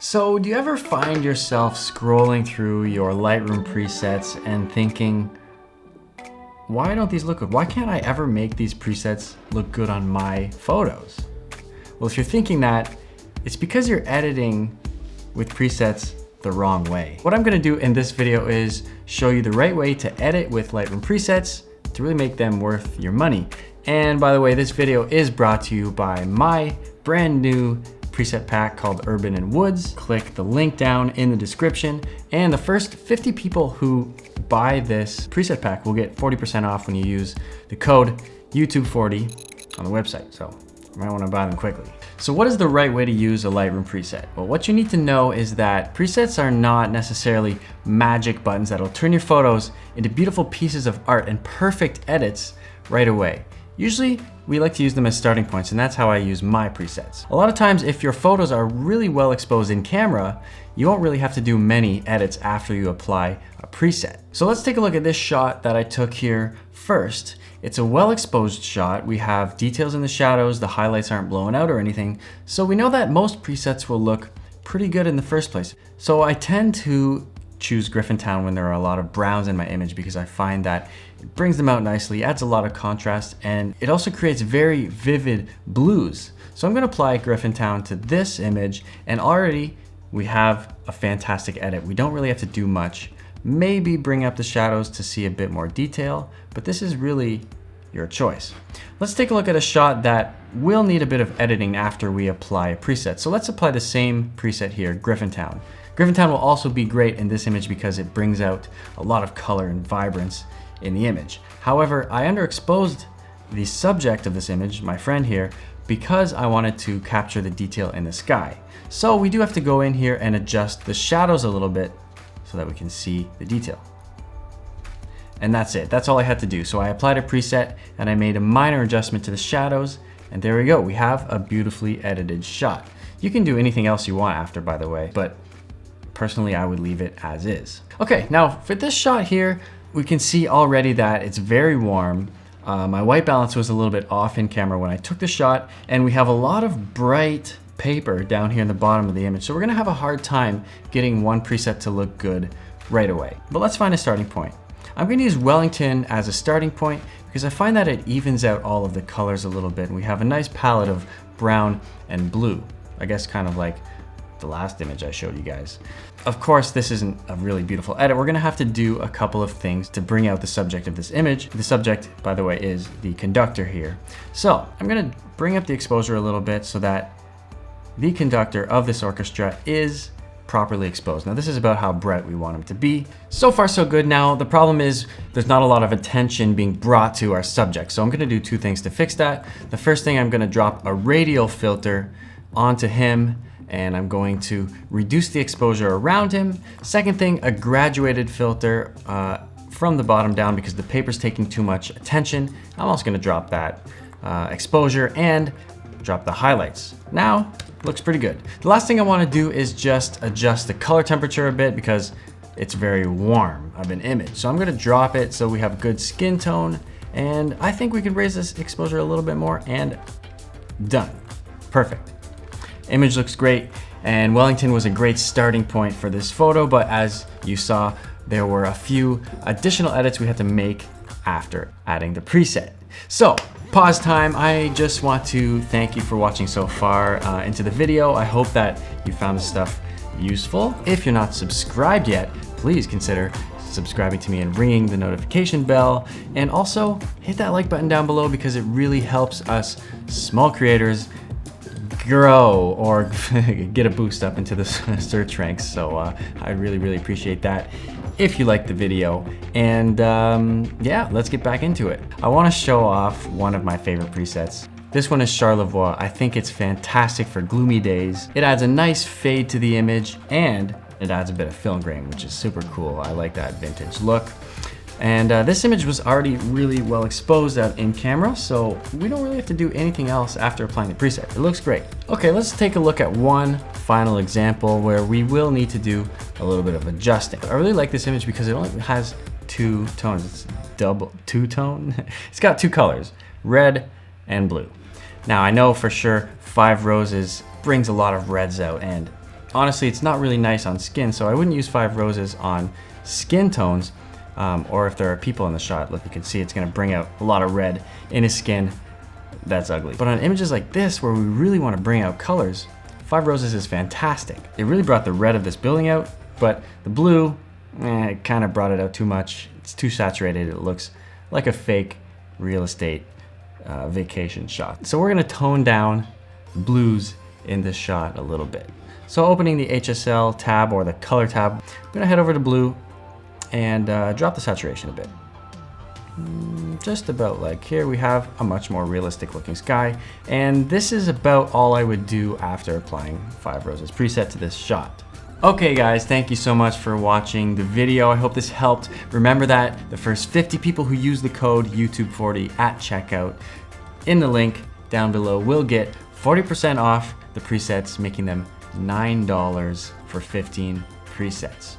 So do you ever find yourself scrolling through your Lightroom presets and thinking, why don't these look good? Why can't I ever make these presets look good on my photos? Well, if you're thinking that, it's because you're editing with presets the wrong way. What I'm gonna do in this video is show you the right way to edit with Lightroom presets to really make them worth your money. And by the way, this video is brought to you by my brand new preset pack called Urban and Woods. Click the link down in the description, and the first 50 people who buy this preset pack will get 40% off when you use the code YouTube40 on the website. So you might want to buy them quickly. So what is the right way to use a Lightroom preset? Well, what you need to know is that presets are not necessarily magic buttons that'll turn your photos into beautiful pieces of art and perfect edits right away. Usually, we like to use them as starting points, and that's how I use my presets. A lot of times, if your photos are really well exposed in camera, you won't really have to do many edits after you apply a preset. So let's take a look at this shot that I took here first. It's a well exposed shot. We have details in the shadows, the highlights aren't blown out or anything, so we know that most presets will look pretty good in the first place. So I tend to choose Griffintown when there are a lot of browns in my image because I find that it brings them out nicely, adds a lot of contrast, and it also creates very vivid blues. So I'm gonna apply Griffintown to this image, and already we have a fantastic edit. We don't really have to do much. Maybe bring up the shadows to see a bit more detail, but this is really your choice. Let's take a look at a shot that will need a bit of editing after we apply a preset. So let's apply the same preset here, Griffintown. Griffintown will also be great in this image because it brings out a lot of color and vibrance in the image. However, I underexposed the subject of this image, my friend here, because I wanted to capture the detail in the sky. So we do have to go in here and adjust the shadows a little bit so that we can see the detail. And that's it, that's all I had to do. So I applied a preset and I made a minor adjustment to the shadows, and there we go, we have a beautifully edited shot. You can do anything else you want after, by the way, but personally, I would leave it as is. Okay, now for this shot here, we can see already that it's very warm. My white balance was a little bit off in camera when I took the shot, and we have a lot of bright paper down here in the bottom of the image. So we're gonna have a hard time getting one preset to look good right away. But let's find a starting point. I'm gonna use Wellington as a starting point because I find that it evens out all of the colors a little bit, and we have a nice palette of brown and blue. I guess kind of like the last image I showed you guys. Of course, this isn't a really beautiful edit. We're gonna have to do a couple of things to bring out the subject of this image. The subject, by the way, is the conductor here. So I'm gonna bring up the exposure a little bit so that the conductor of this orchestra is properly exposed. Now this is about how bright we want him to be. So far so good. Now the problem is there's not a lot of attention being brought to our subject. So I'm gonna do two things to fix that. The first thing, I'm gonna drop a radial filter onto him, and I'm going to reduce the exposure around him. Second thing, a graduated filter from the bottom down because the paper's taking too much attention. I'm also gonna drop that exposure and drop the highlights. Now, looks pretty good. The last thing I wanna do is just adjust the color temperature a bit because it's very warm of an image. So I'm gonna drop it so we have good skin tone, and I think we can raise this exposure a little bit more, and done, perfect. Image looks great, and Wellington was a great starting point for this photo, but as you saw, there were a few additional edits we had to make after adding the preset. So, pause time. I just want to thank you for watching so far into the video. I hope that you found this stuff useful. If you're not subscribed yet, please consider subscribing to me and ringing the notification bell, and also hit that like button down below because it really helps us small creators grow or get a boost up into the search ranks. So I really appreciate that if you liked the video. And yeah, let's get back into it. I want to show off one of my favorite presets. This one is Charlevoix. I think it's fantastic for gloomy days. It adds a nice fade to the image, and it adds a bit of film grain, which is super cool. I like that vintage look. And this image was already really well exposed out in camera, so we don't really have to do anything else after applying the preset. It looks great. Okay, let's take a look at one final example where we will need to do a little bit of adjusting. I really like this image because it only has two tones. It's double two-tone. It's got two colors, red and blue. Now I know for sure 5 Roses brings a lot of reds out, and honestly, it's not really nice on skin, so I wouldn't use 5 roses on skin tones, or if there are people in the shot. Look, you can see it's gonna bring out a lot of red in his skin. That's ugly. But on images like this, where we really wanna bring out colors, 5 roses is fantastic. It really brought the red of this building out, but the blue, it kind of brought it out too much. It's too saturated. It looks like a fake real estate vacation shot. So we're gonna tone down the blues in this shot a little bit. So opening the HSL tab or the color tab, I'm gonna head over to blue and drop the saturation a bit. Just about like here. We have a much more realistic looking sky, and this is about all I would do after applying 5 roses preset to this shot. Okay guys, thank you so much for watching the video. I hope this helped. Remember that the first 50 people who use the code YouTube40 at checkout in the link down below will get 40% off the presets, making them $9 for 15 presets.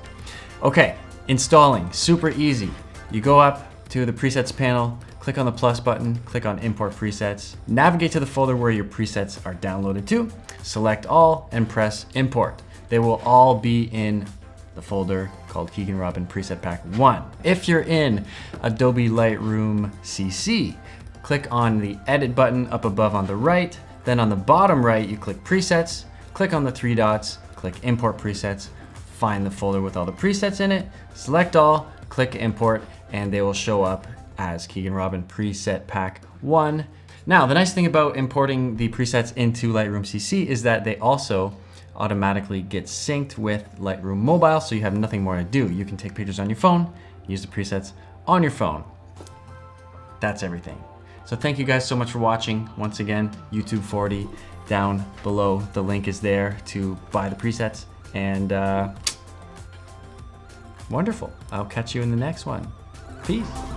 Okay, installing, super easy. You go up to the presets panel, click on the plus button, click on import presets, navigate to the folder where your presets are downloaded to, select all and press import. They will all be in the folder called Keegan Robin Preset Pack 1. If you're in Adobe Lightroom CC, click on the edit button up above on the right, then on the bottom right you click presets, click on the 3 dots, click import presets, find the folder with all the presets in it, select all, click import, and they will show up as Keegan Robin Preset Pack 1. Now, the nice thing about importing the presets into Lightroom CC is that they also automatically get synced with Lightroom Mobile, so you have nothing more to do. You can take pictures on your phone, use the presets on your phone. That's everything. So thank you guys so much for watching. Once again, YouTube40 down below. The link is there to buy the presets, and wonderful. I'll catch you in the next one. Peace.